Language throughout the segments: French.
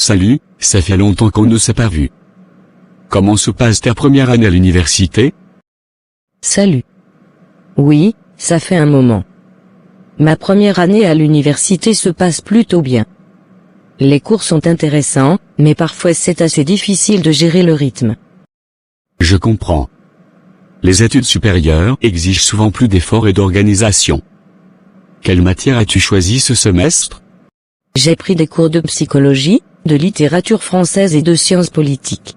Salut, ça fait longtemps qu'on ne s'est pas vu. Comment se passe ta première année à l'université? Salut. Oui, ça fait un moment. Ma première année à l'université se passe plutôt bien. Les cours sont intéressants, mais parfois c'est assez difficile de gérer le rythme. Je comprends. Les études supérieures exigent souvent plus d'efforts et d'organisation. Quelle matière as-tu choisi ce semestre? J'ai pris des cours de psychologie, de littérature française et de sciences politiques.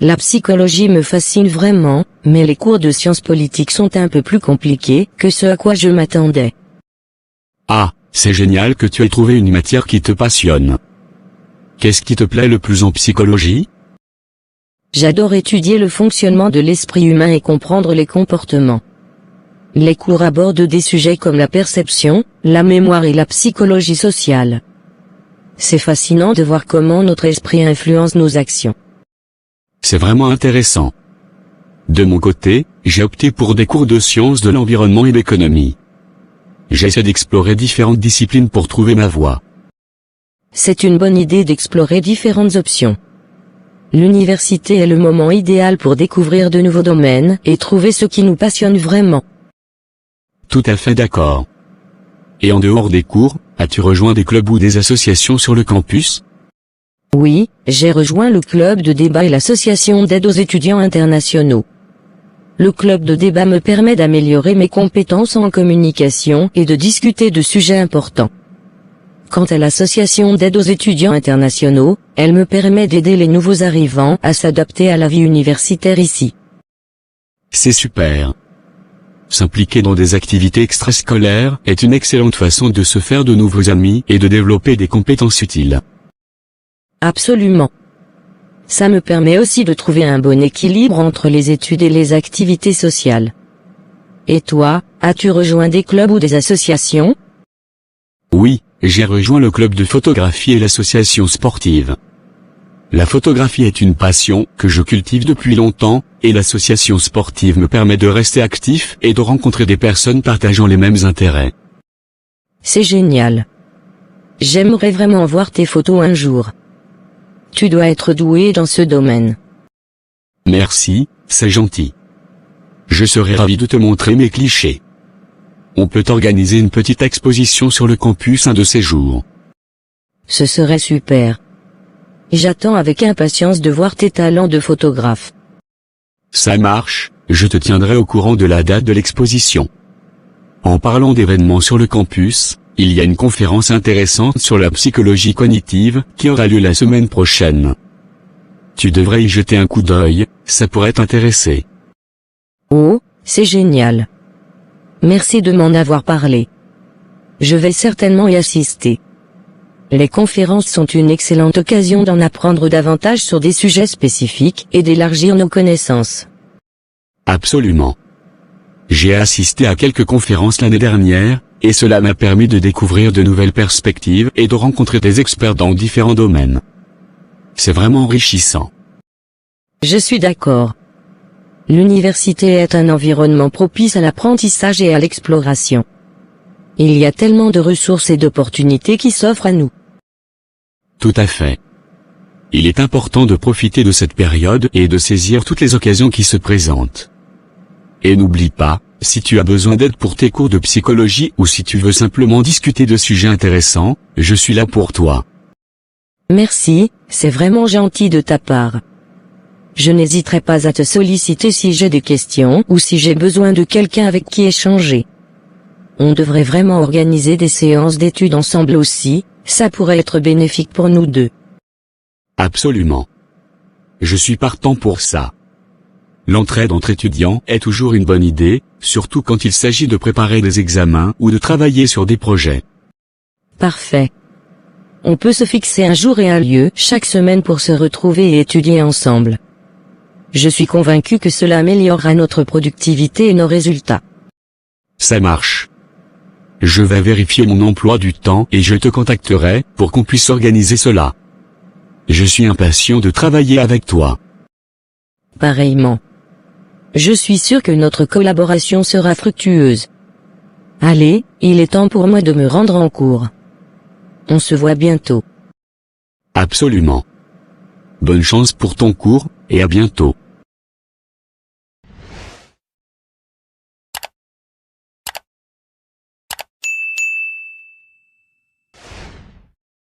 La psychologie me fascine vraiment, mais les cours de sciences politiques sont un peu plus compliqués que ce à quoi je m'attendais. Ah, c'est génial que tu aies trouvé une matière qui te passionne. Qu'est-ce qui te plaît le plus en psychologie? J'adore étudier le fonctionnement de l'esprit humain et comprendre les comportements. Les cours abordent des sujets comme la perception, la mémoire et la psychologie sociale. C'est fascinant de voir comment notre esprit influence nos actions. C'est vraiment intéressant. De mon côté, j'ai opté pour des cours de sciences de l'environnement et d'économie. J'essaie d'explorer différentes disciplines pour trouver ma voie. C'est une bonne idée d'explorer différentes options. L'université est le moment idéal pour découvrir de nouveaux domaines et trouver ce qui nous passionne vraiment. Tout à fait d'accord. Et en dehors des cours, as-tu rejoint des clubs ou des associations sur le campus? Oui, j'ai rejoint le club de débat et l'association d'aide aux étudiants internationaux. Le club de débat me permet d'améliorer mes compétences en communication et de discuter de sujets importants. Quant à l'association d'aide aux étudiants internationaux, elle me permet d'aider les nouveaux arrivants à s'adapter à la vie universitaire ici. C'est super. S'impliquer dans des activités extrascolaires est une excellente façon de se faire de nouveaux amis et de développer des compétences utiles. Absolument. Ça me permet aussi de trouver un bon équilibre entre les études et les activités sociales. Et toi, as-tu rejoint des clubs ou des associations? Oui, j'ai rejoint le club de photographie et l'association sportive. La photographie est une passion que je cultive depuis longtemps, et l'association sportive me permet de rester actif et de rencontrer des personnes partageant les mêmes intérêts. C'est génial. J'aimerais vraiment voir tes photos un jour. Tu dois être doué dans ce domaine. Merci, c'est gentil. Je serai ravi de te montrer mes clichés. On peut organiser une petite exposition sur le campus un de ces jours. Ce serait super. J'attends avec impatience de voir tes talents de photographe. Ça marche, je te tiendrai au courant de la date de l'exposition. En parlant d'événements sur le campus, il y a une conférence intéressante sur la psychologie cognitive qui aura lieu la semaine prochaine. Tu devrais y jeter un coup d'œil, ça pourrait t'intéresser. Oh, c'est génial. Merci de m'en avoir parlé. Je vais certainement y assister. Les conférences sont une excellente occasion d'en apprendre davantage sur des sujets spécifiques et d'élargir nos connaissances. Absolument. J'ai assisté à quelques conférences l'année dernière, et cela m'a permis de découvrir de nouvelles perspectives et de rencontrer des experts dans différents domaines. C'est vraiment enrichissant. Je suis d'accord. L'université est un environnement propice à l'apprentissage et à l'exploration. Il y a tellement de ressources et d'opportunités qui s'offrent à nous. Tout à fait. Il est important de profiter de cette période et de saisir toutes les occasions qui se présentent. Et n'oublie pas, si tu as besoin d'aide pour tes cours de psychologie ou si tu veux simplement discuter de sujets intéressants, je suis là pour toi. Merci, c'est vraiment gentil de ta part. Je n'hésiterai pas à te solliciter si j'ai des questions ou si j'ai besoin de quelqu'un avec qui échanger. On devrait vraiment organiser des séances d'études ensemble aussi, ça pourrait être bénéfique pour nous deux. Absolument. Je suis partant pour ça. L'entraide entre étudiants est toujours une bonne idée, surtout quand il s'agit de préparer des examens ou de travailler sur des projets. Parfait. On peut se fixer un jour et un lieu chaque semaine pour se retrouver et étudier ensemble. Je suis convaincu que cela améliorera notre productivité et nos résultats. Ça marche. Je vais vérifier mon emploi du temps et je te contacterai pour qu'on puisse organiser cela. Je suis impatient de travailler avec toi. Pareillement. Je suis sûr que notre collaboration sera fructueuse. Allez, il est temps pour moi de me rendre en cours. On se voit bientôt. Absolument. Bonne chance pour ton cours, et à bientôt.